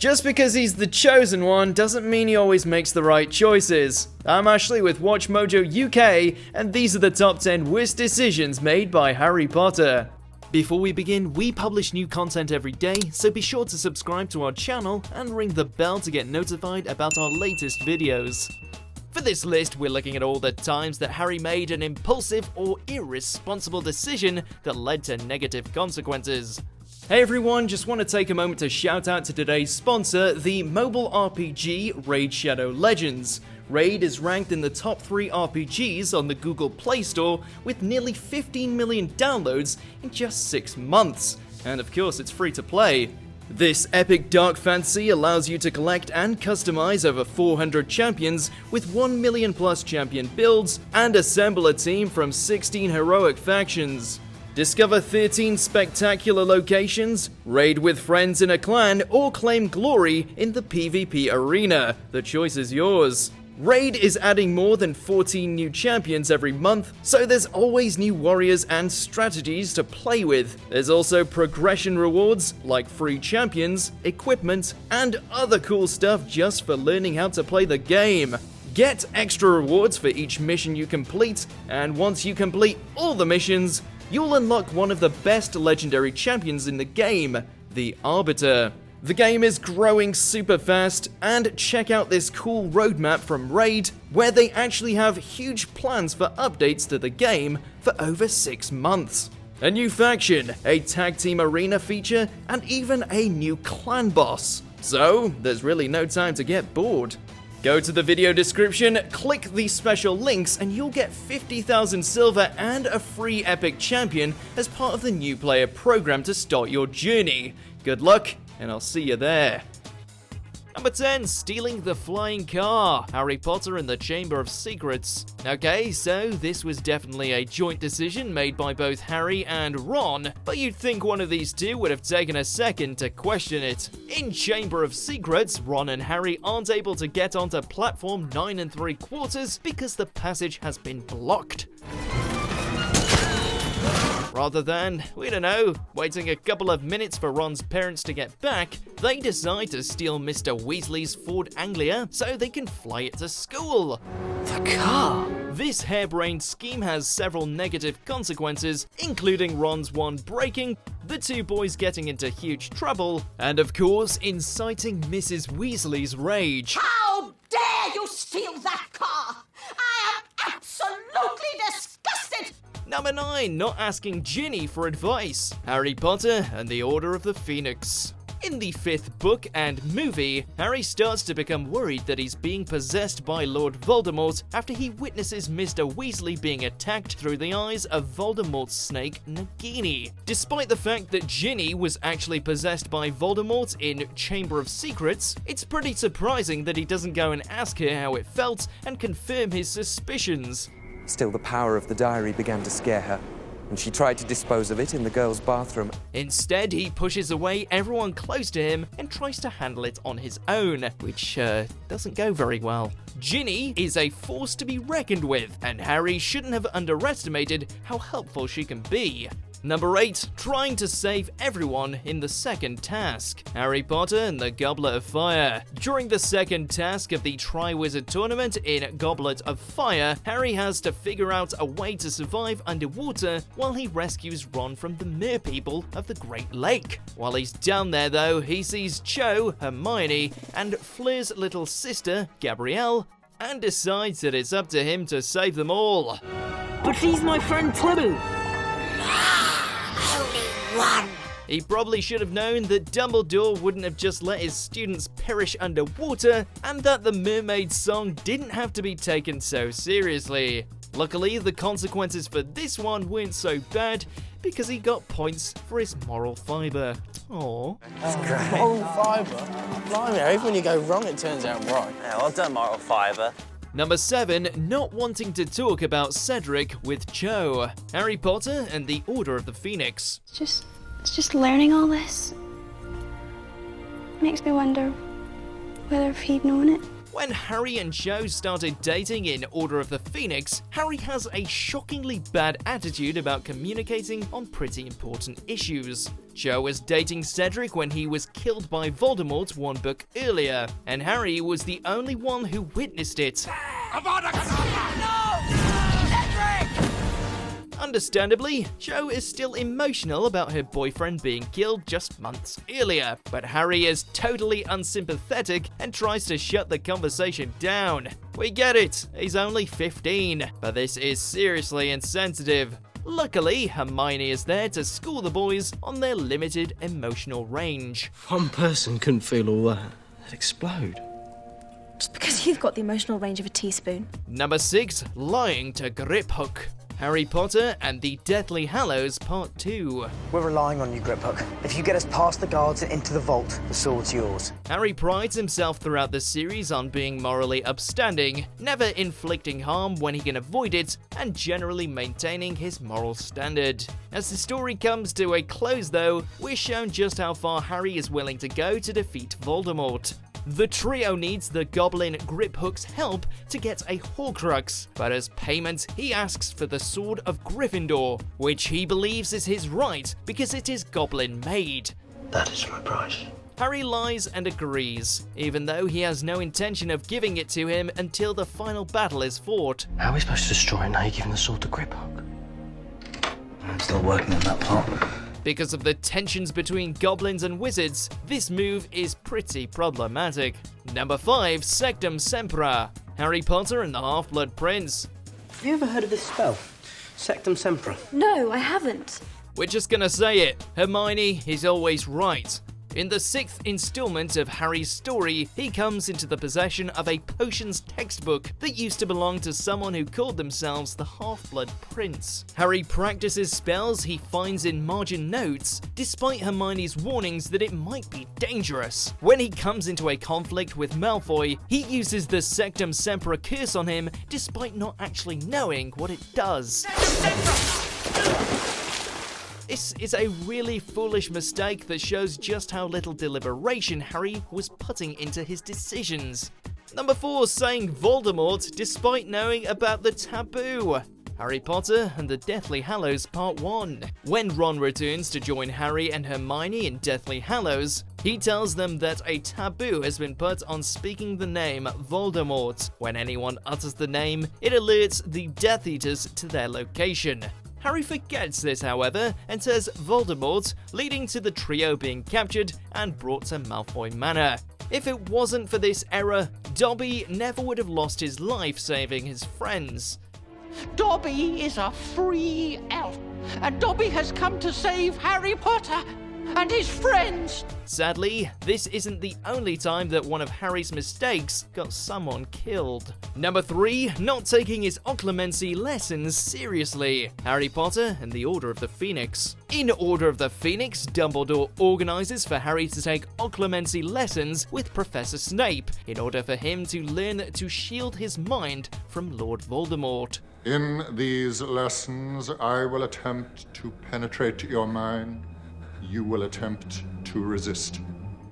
Just because he's the chosen one doesn't mean he always makes the right choices. I'm Ashley with WatchMojo UK, and these are the top 10 worst decisions made by Harry Potter. Before we begin, we publish new content every day, so be sure to subscribe to our channel and ring the bell to get notified about our latest videos. For this list, we're looking at all the times that Harry made an impulsive or irresponsible decision that led to negative consequences. Hey everyone, just want to take a moment to shout out to today's sponsor, the mobile RPG Raid Shadow Legends. Raid is ranked in the top 3 RPGs on the Google Play Store with nearly 15 million downloads in just 6 months. And of course, it's free to play. This epic dark fantasy allows you to collect and customize over 400 champions with 1 million plus champion builds and assemble a team from 16 heroic factions. Discover 13 spectacular locations, raid with friends in a clan, or claim glory in the PvP arena. The choice is yours. Raid is adding more than 14 new champions every month, so there's always new warriors and strategies to play with. There's also progression rewards, like free champions, equipment, and other cool stuff just for learning how to play the game. Get extra rewards for each mission you complete, and once you complete all the missions, you'll unlock one of the best legendary champions in the game, the Arbiter. The game is growing super fast, and check out this cool roadmap from Raid, where they actually have huge plans for updates to the game for over 6 months. A new faction, a tag team arena feature, and even a new clan boss. So, there's really no time to get bored. Go to the video description, click the special links, and you'll get 50,000 silver and a free epic champion as part of the new player program to start your journey. Good luck, and I'll see you there. Number 10, stealing the flying car, Harry Potter and the Chamber of Secrets. Okay, so this was definitely a joint decision made by both Harry and Ron, but you'd think one of these two would have taken a second to question it. In Chamber of Secrets, Ron and Harry aren't able to get onto platform 9 3/4 because the passage has been blocked. Rather than, we don't know, waiting a couple of minutes for Ron's parents to get back, they decide to steal Mr. Weasley's Ford Anglia so they can fly it to school. The car! This harebrained scheme has several negative consequences, including Ron's wand breaking, the two boys getting into huge trouble, and of course, inciting Mrs. Weasley's rage. How dare you steal that car! I am absolutely disgusted! Number 9, not asking Ginny for advice. Harry Potter and the Order of the Phoenix. In the 5th book and movie, Harry starts to become worried that he's being possessed by Lord Voldemort after he witnesses Mr. Weasley being attacked through the eyes of Voldemort's snake, Nagini. Despite the fact that Ginny was actually possessed by Voldemort in Chamber of Secrets, it's pretty surprising that he doesn't go and ask her how it felt and confirm his suspicions. Still, the power of the diary began to scare her, and she tried to dispose of it in the girls' bathroom. Instead, he pushes away everyone close to him and tries to handle it on his own, which doesn't go very well. Ginny is a force to be reckoned with, and Harry shouldn't have underestimated how helpful she can be. Number 8, trying to save everyone in the second task. Harry Potter and the Goblet of Fire. During the second task of the Triwizard Tournament in Goblet of Fire, Harry has to figure out a way to survive underwater while he rescues Ron from the merpeople of the Great Lake. While he's down there though, he sees Cho, Hermione, and Fleur's little sister, Gabrielle, and decides that it's up to him to save them all. But she's my friend Tlibby! One. He probably should have known that Dumbledore wouldn't have just let his students perish underwater, and that the mermaid song didn't have to be taken so seriously. Luckily, the consequences for this one weren't so bad, because he got points for his moral fibre. Aww. That's great. Moral fibre? Blimey, even when you go wrong, it turns out right. Yeah, well done, moral fibre. Number 7, not wanting to talk about Cedric with Cho. Harry Potter and the Order of the Phoenix. It's just learning all this. Makes me wonder whether if he'd known it. When Harry and Cho started dating in Order of the Phoenix, Harry has a shockingly bad attitude about communicating on pretty important issues. Cho was dating Cedric when he was killed by Voldemort one book earlier, and Harry was the only one who witnessed it. Understandably, Jo is still emotional about her boyfriend being killed just months earlier, but Harry is totally unsympathetic and tries to shut the conversation down. We get it, he's only 15, but this is seriously insensitive. Luckily, Hermione is there to school the boys on their limited emotional range. One person couldn't feel all that. It'd explode. Just because you've got the emotional range of a teaspoon. Number 6. Lying to Griphook. Harry Potter and the Deathly Hallows Part 2. We're relying on you, Griphook. If you get us past the guards and into the vault, the sword's yours. Harry prides himself throughout the series on being morally upstanding, never inflicting harm when he can avoid it, and generally maintaining his moral standard. As the story comes to a close though, we're shown just how far Harry is willing to go to defeat Voldemort. The trio needs the goblin Griphook's help to get a Horcrux, but as payment, he asks for the Sword of Gryffindor, which he believes is his right because it is goblin-made. That is my price. Harry lies and agrees, even though he has no intention of giving it to him until the final battle is fought. How are we supposed to destroy it now you're giving the sword to Griphook? I'm still working on that part. Because of the tensions between goblins and wizards, this move is pretty problematic. Number 5. Sectumsempra. Harry Potter and the Half-Blood Prince. Have you ever heard of this spell? Sectumsempra. No, I haven't. We're just gonna say it, Hermione is always right. In the 6th installment of Harry's story, he comes into the possession of a potions textbook that used to belong to someone who called themselves the Half-Blood Prince. Harry practices spells he finds in margin notes, despite Hermione's warnings that it might be dangerous. When he comes into a conflict with Malfoy, he uses the Sectumsempra curse on him, despite not actually knowing what it does. This is a really foolish mistake that shows just how little deliberation Harry was putting into his decisions. Number 4. Saying Voldemort despite knowing about the taboo. Harry Potter and the Deathly Hallows Part 1. When Ron returns to join Harry and Hermione in Deathly Hallows, he tells them that a taboo has been put on speaking the name Voldemort. When anyone utters the name, it alerts the Death Eaters to their location. Harry forgets this, however, and says Voldemort, leading to the trio being captured and brought to Malfoy Manor. If it wasn't for this error, Dobby never would have lost his life saving his friends. Dobby is a free elf, and Dobby has come to save Harry Potter and his friends. Sadly, this isn't the only time that one of Harry's mistakes got someone killed. Number 3. Not taking his occlumency lessons seriously. Harry Potter and the Order of the Phoenix. In Order of the Phoenix, Dumbledore organizes for Harry to take occlumency lessons with Professor Snape in order for him to learn to shield his mind from Lord Voldemort. In these lessons, I will attempt to penetrate your mind. You will attempt to resist.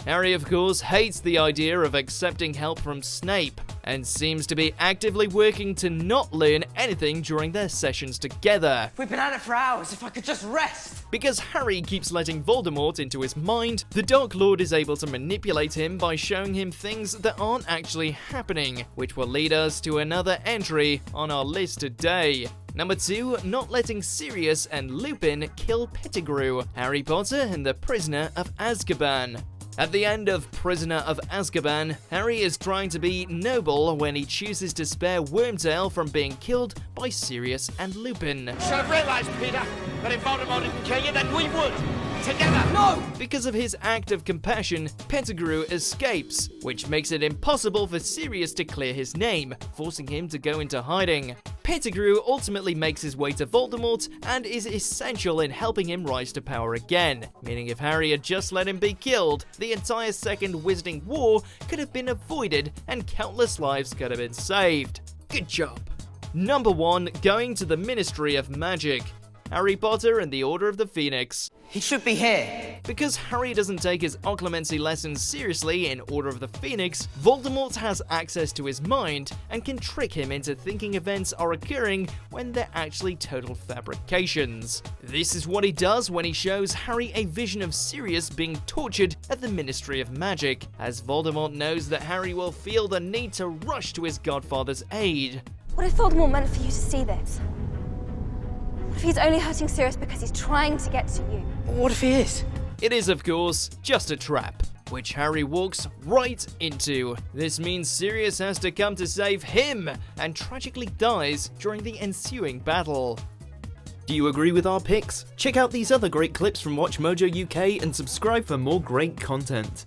Harry, of course, hates the idea of accepting help from Snape, and seems to be actively working to not learn anything during their sessions together. We've been at it for hours. If I could just rest. Because Harry keeps letting Voldemort into his mind, the Dark Lord is able to manipulate him by showing him things that aren't actually happening, which will lead us to another entry on our list today. Number 2. Not letting Sirius and Lupin kill Pettigrew. Harry Potter and the Prisoner of Azkaban. At the end of Prisoner of Azkaban, Harry is trying to be noble when he chooses to spare Wormtail from being killed by Sirius and Lupin. Should have realised, Peter, that if Voldemort didn't kill you, then we would. Together. No! Because of his act of compassion, Pettigrew escapes, which makes it impossible for Sirius to clear his name, forcing him to go into hiding. Pettigrew ultimately makes his way to Voldemort and is essential in helping him rise to power again, meaning if Harry had just let him be killed, the entire Second Wizarding War could have been avoided and countless lives could have been saved. Good job. Number 1. Going to the Ministry of Magic. Harry Potter and the Order of the Phoenix. He should be here. Because Harry doesn't take his occlumency lessons seriously in Order of the Phoenix, Voldemort has access to his mind and can trick him into thinking events are occurring when they're actually total fabrications. This is what he does when he shows Harry a vision of Sirius being tortured at the Ministry of Magic, as Voldemort knows that Harry will feel the need to rush to his godfather's aid. What if Voldemort meant for you to see this? What if he's only hurting Sirius because he's trying to get to you? What if he is? It is, of course, just a trap, which Harry walks right into. This means Sirius has to come to save him, and tragically dies during the ensuing battle. Do you agree with our picks? Check out these other great clips from WatchMojo UK and subscribe for more great content.